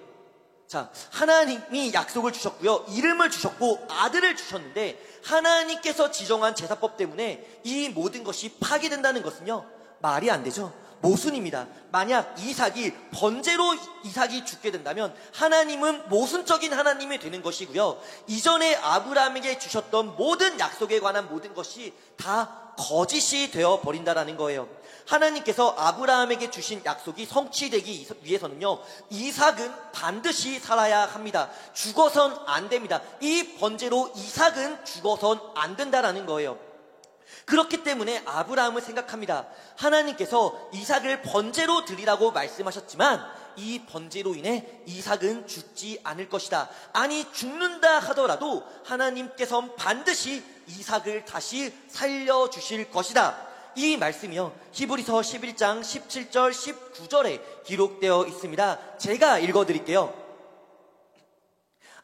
자, 하나님이 약속을 주셨고요, 이름을 주셨고 아들을 주셨는데, 하나님께서 지정한 제사법 때문에 이 모든 것이 파괴된다는 것은요, 말이 안 되죠. 모순입니다. 만약 이삭이 번제로 이삭이 죽게 된다면 하나님은 모순적인 하나님이 되는 것이고요, 이전에 아브라함에게 주셨던 모든 약속에 관한 모든 것이 다 거짓이 되어 버린다라는 거예요. 하나님께서 아브라함에게 주신 약속이 성취되기 위해서는요, 이삭은 반드시 살아야 합니다. 죽어선 안 됩니다. 이 번제로 이삭은 죽어선 안 된다라는 거예요. 그렇기 때문에 아브라함은 생각합니다. 하나님께서 이삭을 번제로 드리라고 말씀하셨지만 이 번제로 인해 이삭은 죽지 않을 것이다. 아니, 죽는다 하더라도 하나님께서는 반드시 이삭을 다시 살려주실 것이다. 이 말씀이요, 히브리서 11장 17절 19절에 기록되어 있습니다. 제가 읽어드릴게요.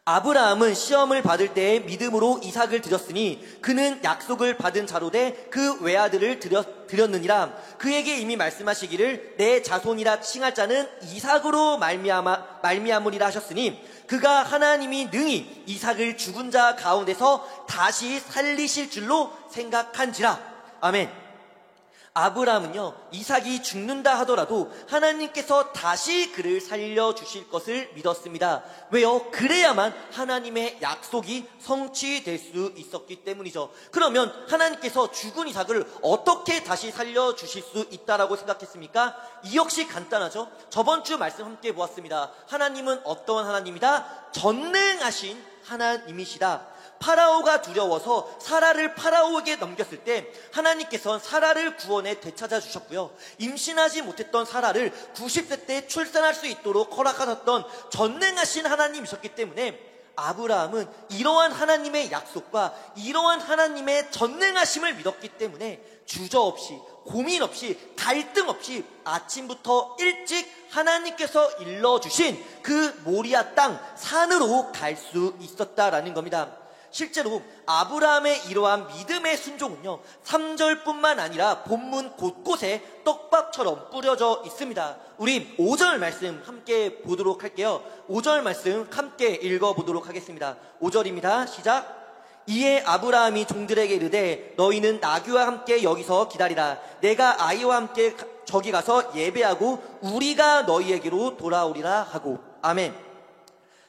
아브라함은 시험을 받을 때에 믿음으로 이삭을 드렸으니 그는 약속을 받은 자로 돼 그 외아들을 드렸느니라. 그에게 이미 말씀하시기를 내 자손이라 칭할 자는 이삭으로 말미암으리라 하셨으니 그가 하나님이 능히 이삭을 죽은 자 가운데서 다시 살리실 줄로 생각한지라. 아멘. 아브라함은요, 이삭이 죽는다 하더라도 하나님께서 다시 그를 살려주실 것을 믿었습니다. 왜요? 그래야만 하나님의 약속이 성취될 수 있었기 때문이죠. 그러면 하나님께서 죽은 이삭을 어떻게 다시 살려주실 수 있다라고 생각했습니까? 이 역시 간단하죠. 저번 주 말씀 함께 보았습니다. 하나님은 어떤 하나님이다? 전능하신 하나님이시다. 파라오가 두려워서 사라를 파라오에게 넘겼을 때 하나님께서는 사라를 구원에 되찾아 주셨고요, 임신하지 못했던 사라를 90세 때 출산할 수 있도록 허락하셨던 전능하신 하나님이셨기 때문에 아브라함은 이러한 하나님의 약속과 이러한 하나님의 전능하심을 믿었기 때문에 주저없이, 고민 없이, 갈등 없이 아침부터 일찍 하나님께서 일러주신 그 모리아 땅 산으로 갈 수 있었다라는 겁니다. 실제로 아브라함의 이러한 믿음의 순종은요, 3절뿐만 아니라 본문 곳곳에 떡밥처럼 뿌려져 있습니다. 우리 5절 말씀 함께 보도록 할게요. 5절 말씀 함께 읽어보도록 하겠습니다. 5절입니다. 시작. 이에 아브라함이 종들에게 이르되 너희는 나귀와 함께 여기서 기다리라. 내가 아이와 함께 저기 가서 예배하고 우리가 너희에게로 돌아오리라 하고. 아멘.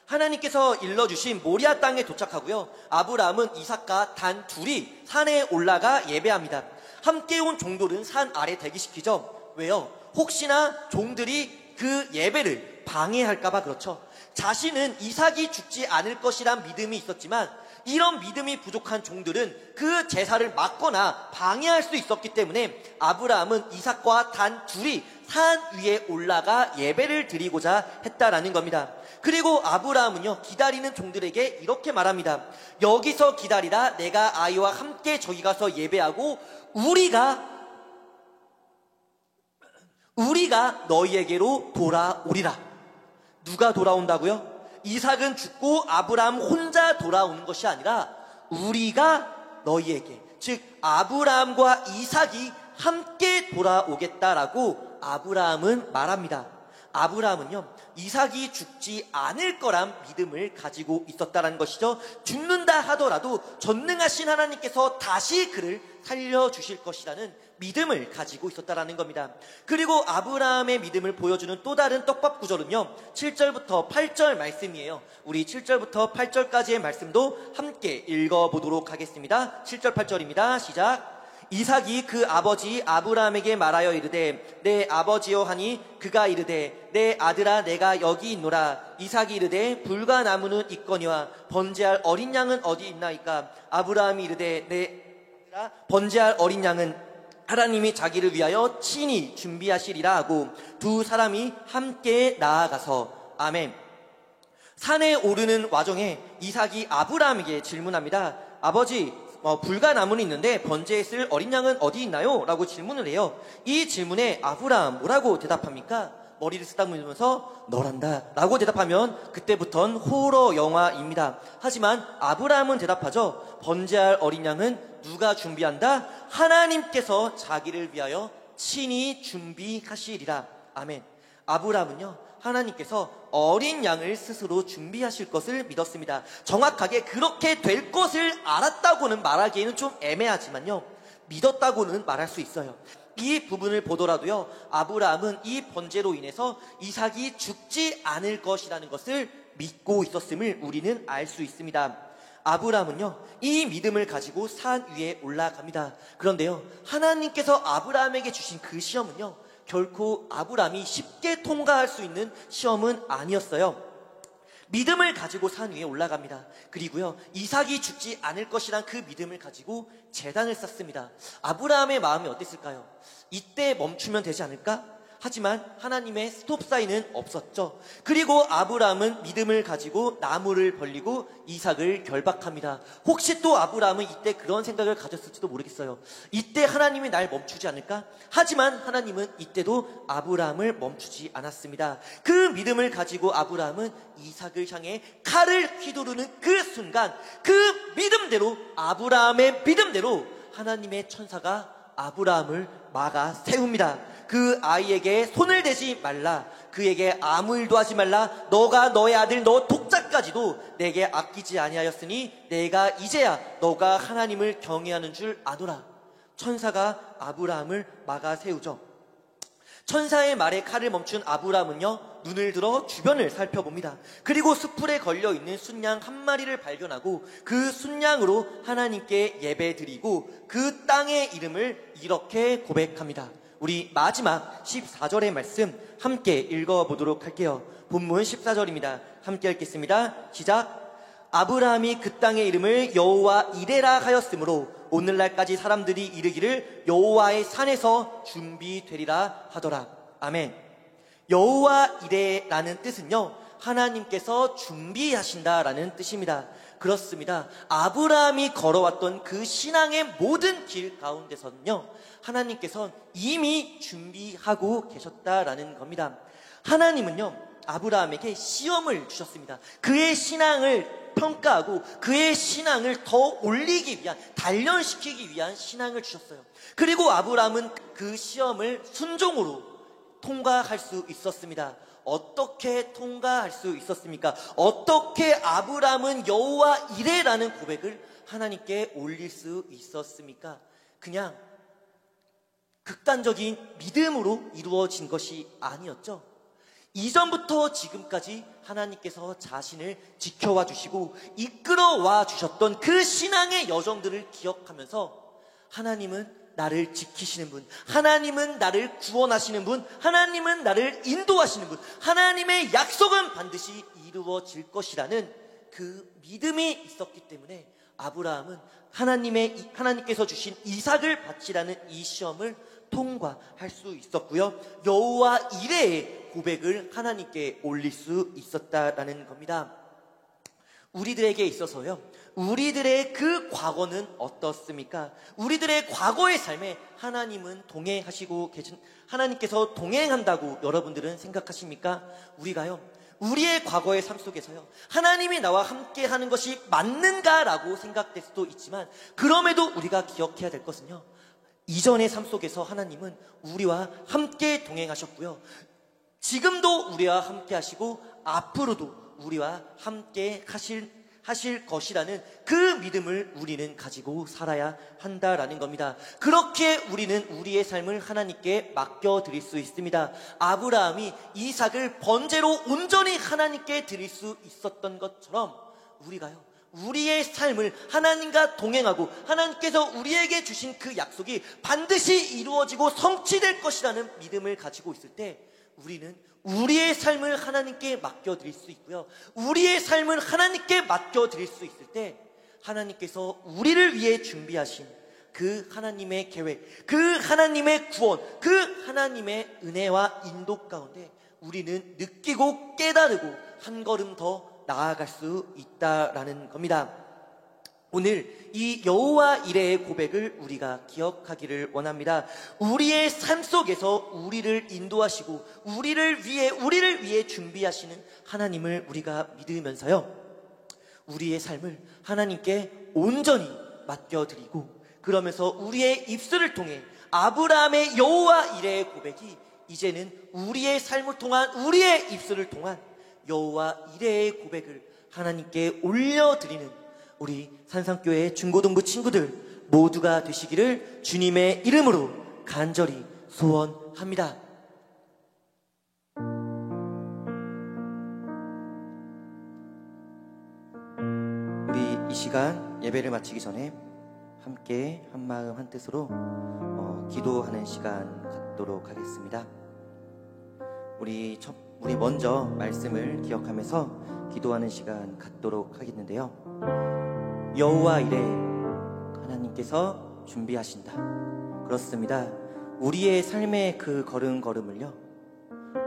하나님께서 일러주신 모리아 땅에 도착하고요, 아브라함은 이삭과 단 둘이 산에 올라가 예배합니다. 함께 온 종들은 산 아래 대기시키죠. 왜요? 혹시나 종들이 그 예배를 방해할까봐 그렇죠. 자신은 이삭이 죽지 않을 것이란 믿음이 있었지만 이런 믿음이 부족한 종들은 그 제사를 막거나 방해할 수 있었기 때문에 아브라함은 이삭과 단 둘이 산 위에 올라가 예배를 드리고자 했다라는 겁니다. 그리고 아브라함은요, 기다리는 종들에게 이렇게 말합니다. 여기서 기다리라. 내가 아이와 함께 저기 가서 예배하고 우리가 너희에게로 돌아오리라. 누가 돌아온다고요? 이삭은 죽고 아브라함 혼자 돌아오는 것이 아니라 우리가 너희에게, 즉 아브라함과 이삭이 함께 돌아오겠다라고 아브라함은 말합니다. 아브라함은요, 이삭이 죽지 않을 거란 믿음을 가지고 있었다는 것이죠. 죽는다 하더라도 전능하신 하나님께서 다시 그를 살려주실 것이라는 믿음을 가지고 있었다는 겁니다. 그리고 아브라함의 믿음을 보여주는 또 다른 떡밥 구절은요, 7절부터 8절 말씀이에요. 우리 7절부터 8절까지의 말씀도 함께 읽어보도록 하겠습니다. 7절 8절입니다. 시작. 이삭이 그 아버지 아브라함에게 말하여 이르되 내 아버지여 하니 그가 이르되 내 아들아 내가 여기 있노라. 이삭이 이르되 불과 나무는 있거니와 번제할 어린 양은 어디 있나이까. 아브라함이 이르되 내 아들아 번제할 어린 양은 하나님이 자기를 위하여 친히 준비하시리라 하고 두 사람이 함께 나아가서 아멘. 산에 오르는 와중에 이삭이 아브라함에게 질문합니다. 아버지, 불과 나무는 있는데 번제했을 어린 양은 어디 있나요? 라고 질문을 해요. 이 질문에 아브라함 뭐라고 대답합니까? 머리를 쓰다듬으면서 너란다 라고 대답하면 그때부터는 호러 영화입니다. 하지만 아브라함은 대답하죠. 번제할 어린 양은 누가 준비한다? 하나님께서 자기를 위하여 친히 준비하시리라. 아멘. 아브라함은요, 하나님께서 어린 양을 스스로 준비하실 것을 믿었습니다. 정확하게 그렇게 될 것을 알았다고는 말하기에는 좀 애매하지만요, 믿었다고는 말할 수 있어요. 이 부분을 보더라도요, 아브라함은 이 번제로 인해서 이삭이 죽지 않을 것이라는 것을 믿고 있었음을 우리는 알 수 있습니다. 아브라함은요, 이 믿음을 가지고 산 위에 올라갑니다. 그런데요, 하나님께서 아브라함에게 주신 그 시험은요, 결코 아브라함이 쉽게 통과할 수 있는 시험은 아니었어요. 믿음을 가지고 산 위에 올라갑니다. 그리고요, 이삭이 죽지 않을 것이란 그 믿음을 가지고 제단을 쌓습니다. 아브라함의 마음이 어땠을까요? 이때 멈추면 되지 않을까? 하지만 하나님의 스톱 사인은 없었죠. 그리고 아브라함은 믿음을 가지고 나무를 벌리고 이삭을 결박합니다. 혹시 또 아브라함은 이때 그런 생각을 가졌을지도 모르겠어요. 이때 하나님이 날 멈추지 않을까? 하지만 하나님은 이때도 아브라함을 멈추지 않았습니다. 그 믿음을 가지고 아브라함은 이삭을 향해 칼을 휘두르는 그 순간, 그 믿음대로, 아브라함의 믿음대로 하나님의 천사가 아브라함을 막아 세웁니다. 그 아이에게 손을 대지 말라. 그에게 아무 일도 하지 말라. 너가 너의 아들 너 독자까지도 내게 아끼지 아니하였으니 내가 이제야 너가 하나님을 경외하는 줄 아노라. 천사가 아브라함을 막아 세우죠. 천사의 말에 칼을 멈춘 아브라함은요, 눈을 들어 주변을 살펴봅니다. 그리고 숯불에 걸려있는 순양 한 마리를 발견하고 그 순양으로 하나님께 예배드리고 그 땅의 이름을 이렇게 고백합니다. 우리 마지막 14절의 말씀 함께 읽어보도록 할게요. 본문 14절입니다. 함께 읽겠습니다. 시작. 아브라함이 그 땅의 이름을 여호와 이레라 하였으므로 오늘날까지 사람들이 이르기를 여호와의 산에서 준비되리라 하더라. 아멘. 여호와 이레라는 뜻은요, 하나님께서 준비하신다라는 뜻입니다. 그렇습니다. 아브라함이 걸어왔던 그 신앙의 모든 길 가운데서는요, 하나님께서 이미 준비하고 계셨다라는 겁니다. 하나님은요, 아브라함에게 시험을 주셨습니다. 그의 신앙을 평가하고 그의 신앙을 더 올리기 위한, 단련시키기 위한 신앙을 주셨어요. 그리고 아브라함은 그 시험을 순종으로 통과할 수 있었습니다. 어떻게 통과할 수 있었습니까? 어떻게 아브라함은 여호와 이레라는 고백을 하나님께 올릴 수 있었습니까? 그냥 극단적인 믿음으로 이루어진 것이 아니었죠. 이전부터 지금까지 하나님께서 자신을 지켜와 주시고 이끌어와 주셨던 그 신앙의 여정들을 기억하면서 하나님은 나를 지키시는 분, 하나님은 나를 구원하시는 분, 하나님은 나를 인도하시는 분, 하나님의 약속은 반드시 이루어질 것이라는 그 믿음이 있었기 때문에 아브라함은 하나님께서 주신 이삭을 바치라는 이 시험을 통과할 수 있었고요, 여호와 이레의 고백을 하나님께 올릴 수 있었다라는 겁니다. 우리들에게 있어서요, 우리들의 그 과거는 어떻습니까? 우리들의 과거의 삶에 하나님은 동행하시고 하나님께서 동행한다고 여러분들은 생각하십니까? 우리가요, 우리의 과거의 삶 속에서요, 하나님이 나와 함께 하는 것이 맞는가라고 생각될 수도 있지만, 그럼에도 우리가 기억해야 될 것은요, 이전의 삶 속에서 하나님은 우리와 함께 동행하셨고요, 지금도 우리와 함께 하시고 앞으로도 우리와 함께 하실 것이라는 그 믿음을 우리는 가지고 살아야 한다라는 겁니다. 그렇게 우리는 우리의 삶을 하나님께 맡겨드릴 수 있습니다. 아브라함이 이삭을 번제로 온전히 하나님께 드릴 수 있었던 것처럼 우리가요, 우리의 삶을 하나님과 동행하고 하나님께서 우리에게 주신 그 약속이 반드시 이루어지고 성취될 것이라는 믿음을 가지고 있을 때 우리는 우리의 삶을 하나님께 맡겨드릴 수 있고요, 우리의 삶을 하나님께 맡겨드릴 수 있을 때 하나님께서 우리를 위해 준비하신 그 하나님의 계획, 그 하나님의 구원, 그 하나님의 은혜와 인도 가운데 우리는 느끼고 깨달고 한 걸음 더 나아갈 수 있다라는 겁니다. 오늘 이 여호와 이레의 고백을 우리가 기억하기를 원합니다. 우리의 삶 속에서 우리를 인도하시고 우리를 위해 준비하시는 하나님을 우리가 믿으면서요, 우리의 삶을 하나님께 온전히 맡겨드리고, 그러면서 우리의 입술을 통해 아브라함의 여호와 이레의 고백이 이제는 우리의 삶을 통한, 우리의 입술을 통한 여호와 이레의 고백을 하나님께 올려드리는 우리 산상교회 중고등부 친구들 모두가 되시기를 주님의 이름으로 간절히 소원합니다. 우리 이 시간 예배를 마치기 전에 함께 한마음 한뜻으로 기도하는 시간 갖도록 하겠습니다. 우리 먼저 말씀을 기억하면서 기도하는 시간 갖도록 하겠는데요, 여호와 이레 하나님께서 준비하신다. 그렇습니다. 우리의 삶의 그 걸음걸음을요,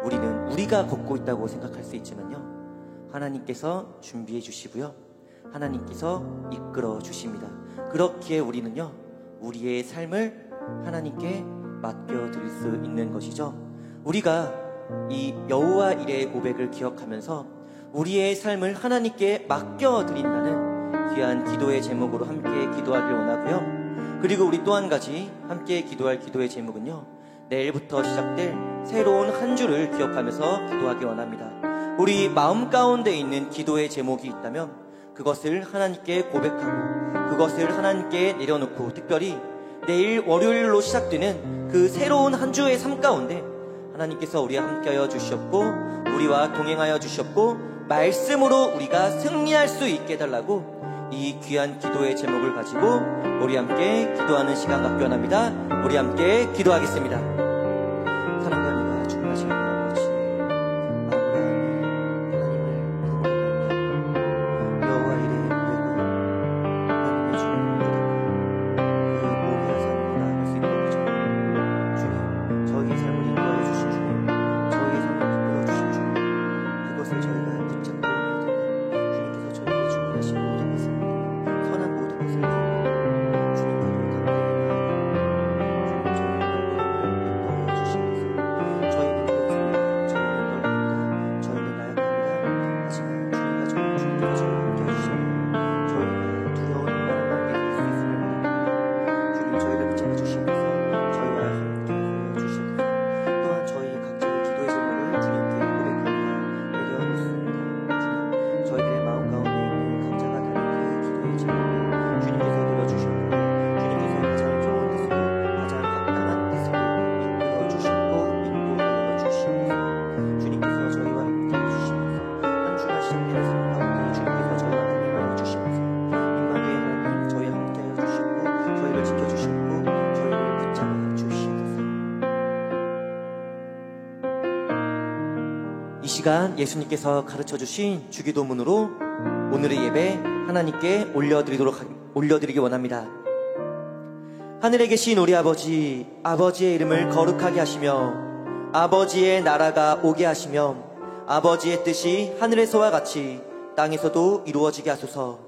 우리는 우리가 걷고 있다고 생각할 수 있지만요, 하나님께서 준비해 주시고요, 하나님께서 이끌어 주십니다. 그렇기에 우리는요, 우리의 삶을 하나님께 맡겨드릴 수 있는 것이죠. 우리가 이 여호와 이레의 고백을 기억하면서 우리의 삶을 하나님께 맡겨드린다는 귀한 기도의 제목으로 함께 기도하길 원하고요. 그리고 우리 또 한 가지 함께 기도할 기도의 제목은요, 내일부터 시작될 새로운 한 주를 기억하면서 기도하길 원합니다. 우리 마음 가운데 있는 기도의 제목이 있다면 그것을 하나님께 고백하고 그것을 하나님께 내려놓고, 특별히 내일 월요일로 시작되는 그 새로운 한 주의 삶 가운데 하나님께서 우리와 함께하여 주셨고 우리와 동행하여 주셨고 말씀으로 우리가 승리할 수 있게 해달라고 이 귀한 기도의 제목을 가지고 우리 함께 기도하는 시간 갖기 원합니다. 우리 함께 기도하겠습니다. 사랑과 은혜가 충만하신 아버지, 아브라함이 하나님을 믿음으로 말미암아 여호와 이레의 고백으로 하나님의 주님을 믿고 그 모든 삶으로 나아갈 수 있도록 주님, 저희의 삶을 인도하여 주신 주님, 저희의 삶을 이끌어 주신 주님, 그것을 저희가 붙잡고 믿으며 주님께서 저희에게 준비하신 모든 것을, 선한 모든 것을 주님께로 담대히 주님, 저희의 발걸음을 인도하여 주시면서 저희는 그렇습니다. 저희는 떨립니다. 저희는 나약합니다. 하지만 주님과 주님께서 저희와 함께 해주시고 저희가 두려운 마음만 내릴 수 있음을 믿습니다. 주님, 저희를 붙잡아 주시면서 저희와 함께 하여 주시옵소서. 또한 저희 각자의 기도의 제목을 주님께 고백합니다. 내려놓습니다. 주님, 저희들의 마음 가운데 있는 각자가 다른 그 기도의 제목을 주님께서 들어주셨고 주님께서 가장 좋은 뜻으로, 가장 합당한 뜻으로 이끌어 주시고 인도하여 주시면서 주님께서 저희와 함께 해주시면서 한 주가 시작되는 삶 가운데 주님께서 저희와 동행하여 주시면서 임마누엘 하나님 저희와 함께하여 주시고 저희를 지켜주시고 저희를 붙잡아 주시옵소서. 이 시간 예수님께서 가르쳐주신 주기도문으로 오늘의 예배 하나님께 올려드리기 원합니다. 하늘에 계신 우리 아버지, 아버지의 이름을 거룩하게 하시며 아버지의 나라가 오게 하시며 아버지의 뜻이 하늘에서와 같이 땅에서도 이루어지게 하소서.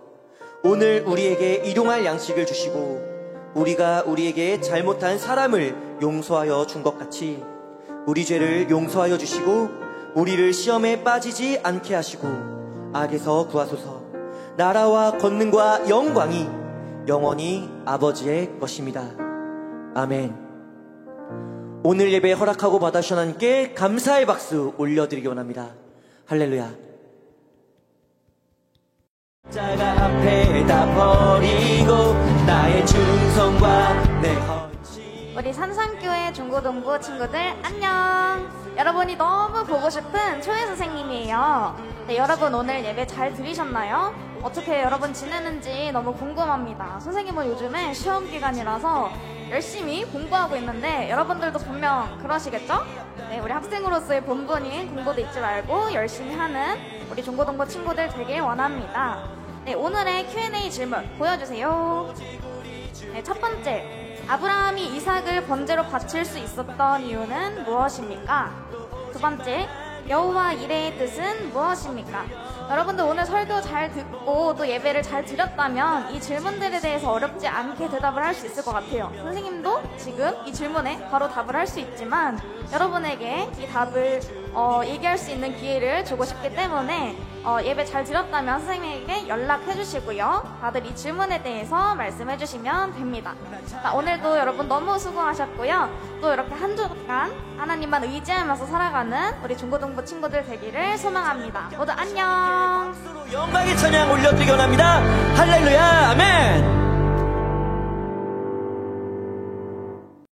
오늘 우리에게 일용할 양식을 주시고 우리가 우리에게 잘못한 사람을 용서하여 준 것 같이 우리 죄를 용서하여 주시고 우리를 시험에 빠지지 않게 하시고 악에서 구하소서. 나라와 권능과 영광이 영원히 아버지의 것입니다. 아멘. 오늘 예배 허락하고 받아주신 하나님께 감사의 박수 올려드리기 원합니다. 할렐루야. 자가 앞에 다 버리고 나의 충성과 내 헌신. 우리 산산교회 중고등부 친구들 안녕. 여러분이 너무 보고 싶은 초회 선생님이에요. 네, 여러분 오늘 예배 잘 들으셨나요? 어떻게 여러분 지내는지 너무 궁금합니다. 선생님은 요즘에 시험 기간이라서 열심히 공부하고 있는데 여러분들도 분명 그러시겠죠? 네, 우리 학생으로서의 본분인 공부도 잊지 말고 열심히 하는 우리 중고등부 친구들 되길 원합니다. 네, 오늘의 Q&A 질문 보여주세요. 네, 첫 번째, 아브라함이 이삭을 번제로 바칠 수 있었던 이유는 무엇입니까? 두 번째, 여호와 이레의 뜻은 무엇입니까? 여러분들 오늘 설교 잘 듣고 또 예배를 잘 드렸다면 이 질문들에 대해서 어렵지 않게 대답을 할 수 있을 것 같아요. 선생님도 지금 이 질문에 바로 답을 할 수 있지만 여러분에게 이 답을 얘기할 수 있는 기회를 주고 싶기 때문에 예배 잘 드렸다면 선생님에게 연락해 주시고요. 다들 이 질문에 대해서 말씀해 주시면 됩니다. 자, 오늘도 여러분 너무 수고하셨고요. 또 이렇게 한 주간 하나님만 의지하면서 살아가는 우리 중고등부 친구들 되기를 소망합니다. 모두 안녕. 영광의 찬양 올려드리기 원합니다. 할렐루야.